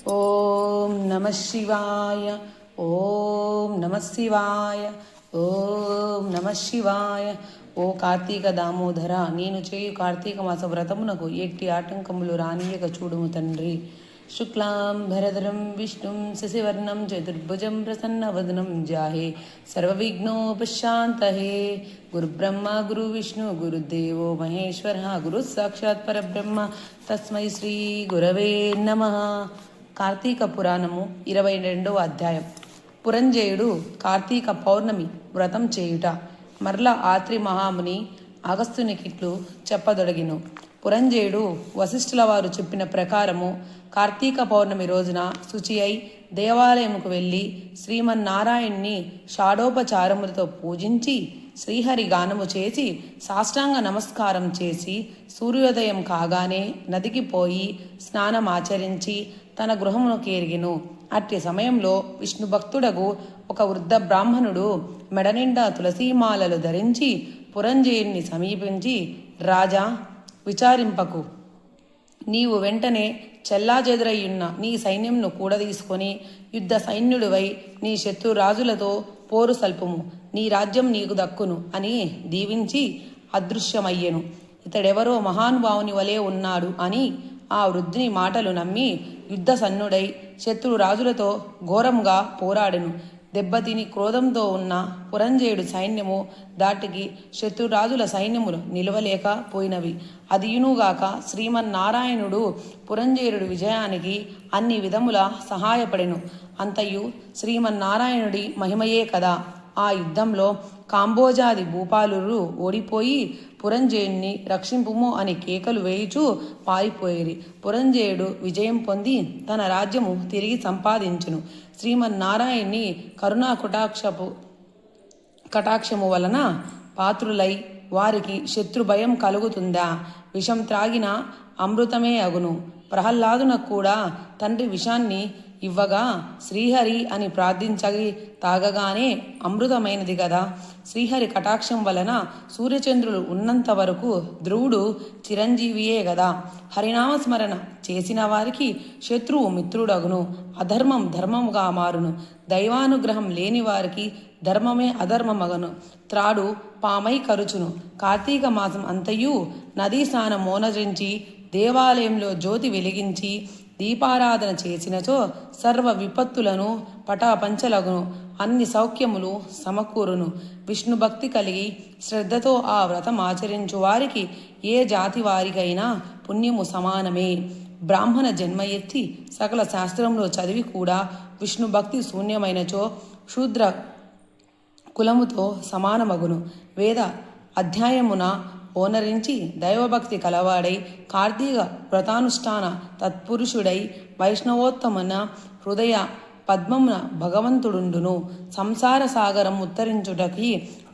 ఓం నమ శివాయ. ఓం నమ శివాయ. ఓం నమ శివాయ. ఓ కార్తీక దామోదర, నేను చేయు కార్తీక మాస వ్రతమునకు ఎట్టి ఆటంకములు రానియక చూడుము తండ్రి. శుక్లాం భరధరం విష్ణుం శశివర్ణం చతుర్భుజం ప్రసన్నవదనం జాహే సర్వవిఘ్నోపశాంతహే. గురుబ్రహ్మ గురు విష్ణు గురుదేవో మహేశ్వర గురు సాక్షాత్ పరబ్రహ్మ తస్మై శ్రీ గురవే నమః. కార్తీక పురాణము 22వ అధ్యాయం. పురంజయుడు కార్తీక పౌర్ణమి వ్రతం చేయుట. మరల ఆత్రి మహాముని అగస్త్యునికిట్లు చెప్పదొడగిను. పురంజయుడు వశిష్ఠుల వారు చెప్పిన ప్రకారము కార్తీక పౌర్ణమి రోజున శుచి అయి దేవాలయముకు వెళ్ళి శ్రీమన్నారాయణ్ణి షాడోపచారములతో పూజించి శ్రీహరి గానము చేసి సాష్టాంగ నమస్కారం చేసి సూర్యోదయం కాగానే నదికి పోయి స్నానమాచరించి తన గృహమును కేరిగెను. అట్టి సమయంలో విష్ణు భక్తుడగు ఒక వృద్ధ బ్రాహ్మణుడు మెడనిండా తులసీమాలలు ధరించి పురంజయుణ్ణి సమీపించి, రాజా, విచారింపకు. నీవు వెంటనే చెల్లాచెదరయ్యున్న నీ సైన్యంను కూడదీసుకొని యుద్ధ సైన్యుడివై నీ శత్రురాజులతో పోరు సల్పుము. నీ రాజ్యం నీకు దక్కును అని దీవించి అదృశ్యమయ్యెను. ఇతడెవరో మహానుభావుని వలె ఉన్నాడు అని ఆ వృద్ధుని మాటలు నమ్మి యుద్ధ సన్నుడై శత్రురాజులతో ఘోరంగా పోరాడెను. దెబ్బతిని క్రోధంతో ఉన్న పురంజయుడు సైన్యము దాటికి శత్రురాజుల సైన్యములు నిలవలేక పోయినవి. అదియునుగాక శ్రీమన్నారాయణుడు పురంజయుడు విజయానికి అన్ని విధముల సహాయపడెను. అంతయు శ్రీమన్నారాయణుడి మహిమయే కదా. ఆ యుద్ధంలో కాంబోజాది భూపాలురు ఓడిపోయి పురంజయుణ్ణి రక్షింపుము అని కేకలు వేయుచూ పారిపోయేరి. పురంజయుడు విజయం పొంది తన రాజ్యము తిరిగి సంపాదించును. శ్రీమన్నారాయణ్ణి కరుణా కటాక్షము వలన పాత్రులై వారికి శత్రుభయం కలుగుతుందా? విషం త్రాగిన అమృతమే అగును. ప్రహ్లాదునకు కూడా తండ్రి విషాన్ని ఇవ్వగా శ్రీహరి అని ప్రార్థించగి తాగగానే అమృతమైనది కదా. శ్రీహరి కటాక్షం వలన సూర్యచంద్రులు ఉన్నంత వరకు ధ్రువుడు చిరంజీవియే గదా. హరినామస్మరణ చేసిన వారికి శత్రువు మిత్రుడగును. అధర్మం ధర్మముగా మారును. దైవానుగ్రహం లేని వారికి ధర్మమే అధర్మమగను. త్రాడు పామై కరుచును. కార్తీక మాసం అంతయు నదీ స్నానం మోనరించి దేవాలయంలో జ్యోతి వెలిగించి దీపారాధన చేసినచో సర్వ విపత్తులను పటాపంచలగును. అన్ని సౌఖ్యములు సమకూరును. విష్ణు భక్తి కలిగి శ్రద్ధతో ఆ వ్రతం ఆచరించు వారికి ఏ జాతి వారికైనా పుణ్యము సమానమే. బ్రాహ్మణ జన్మ ఎత్తి సకల శాస్త్రంలో చదివి కూడా విష్ణు భక్తి శూన్యమైనచో శూద్ర కులముతో సమానమగును. వేద అధ్యాయమున ఓనరించి దైవభక్తి కలవాడై కార్తీక వ్రతానుష్ఠాన తత్పురుషుడై వైష్ణవోత్తమన హృదయ పద్మమున భగవంతుడుండును. సంసార సాగరం ఉత్తరించుటకి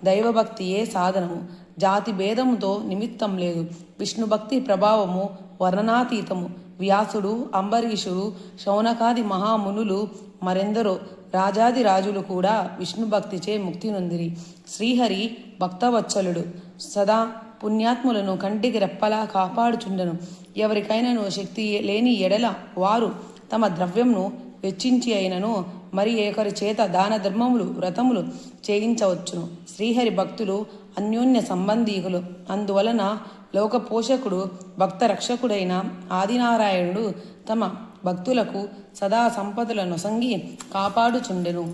దైవభక్తియే సాధనము. జాతి భేదముతో నిమిత్తం లేదు. విష్ణుభక్తి ప్రభావము వర్ణనాతీతము. వ్యాసుడు, అంబరీషుడు, శౌనకాది మహామునులు, మరెందరో రాజాది రాజులు కూడా విష్ణుభక్తిచే ముక్తి నొందిరి. శ్రీహరి భక్తవత్సలుడు. సదా పుణ్యాత్ములను కంటికి రెప్పలా కాపాడుచుండెను. ఎవరికైనాను శక్తి లేని ఎడల వారు తమ ద్రవ్యంను వెచ్చించి అయినను మరి ఒకరి చేత దాన ధర్మములు వ్రతములు చేయించవచ్చును. శ్రీహరి భక్తులు అన్యోన్య సంబంధీకులు. అందువలన లోకపోషకుడు భక్త రక్షకుడైన ఆదినారాయణుడు తమ భక్తులకు సదా సంపదలను సంగి కాపాడుచుండెను.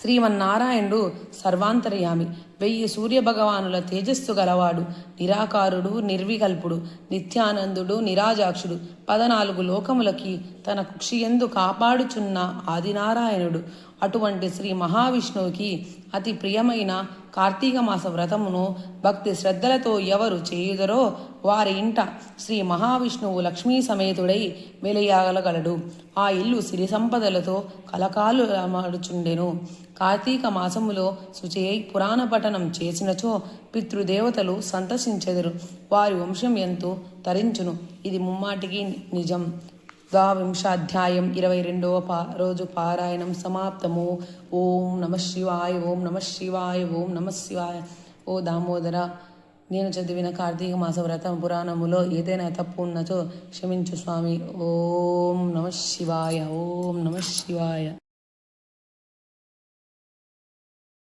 శ్రీమన్నారాయణుడు సర్వాంతర్యామి. 1000 సూర్యభగవానుల తేజస్సు గలవాడు. నిరాకారుడు, నిర్వికల్పుడు, నిత్యానందుడు, నిరాజాక్షుడు. 14 లోకములకి తన కుక్షియందు కాపాడుచున్న ఆదినారాయణుడు. అటువంటి శ్రీ మహావిష్ణువుకి అతి ప్రియమైన కార్తీక మాస వ్రతమును భక్తి శ్రద్ధలతో ఎవరు చేయుదరో వారి ఇంట శ్రీ మహావిష్ణువు లక్ష్మీ సమేతుడై వెలయాగలగలడు. ఆ ఇల్లు సిరి సంపదలతో కలకాలు మాడుచుండెను. కార్తీక మాసములో శుచియై పురాణ పఠనం చేసినచో పితృదేవతలు సంతసించెదరు. వారి వంశం ఎంతో తరించును. ఇది ముమ్మాటికి నిజం. ద్వావింశాధ్యాయం 22వ రోజు పారాయణం సమాప్తము. ఓం నమ శివాయ. ఓం నమ శివాయ. ఓం నమ శివాయ. ఓ దామోదర, నేను చదివిన కార్తీక మాస వ్రతం పురాణములో ఏదైనా తప్పు ఉన్నచో క్షమించు స్వామి. ఓం నమ శివాయ. ఓం నమ శివాయ.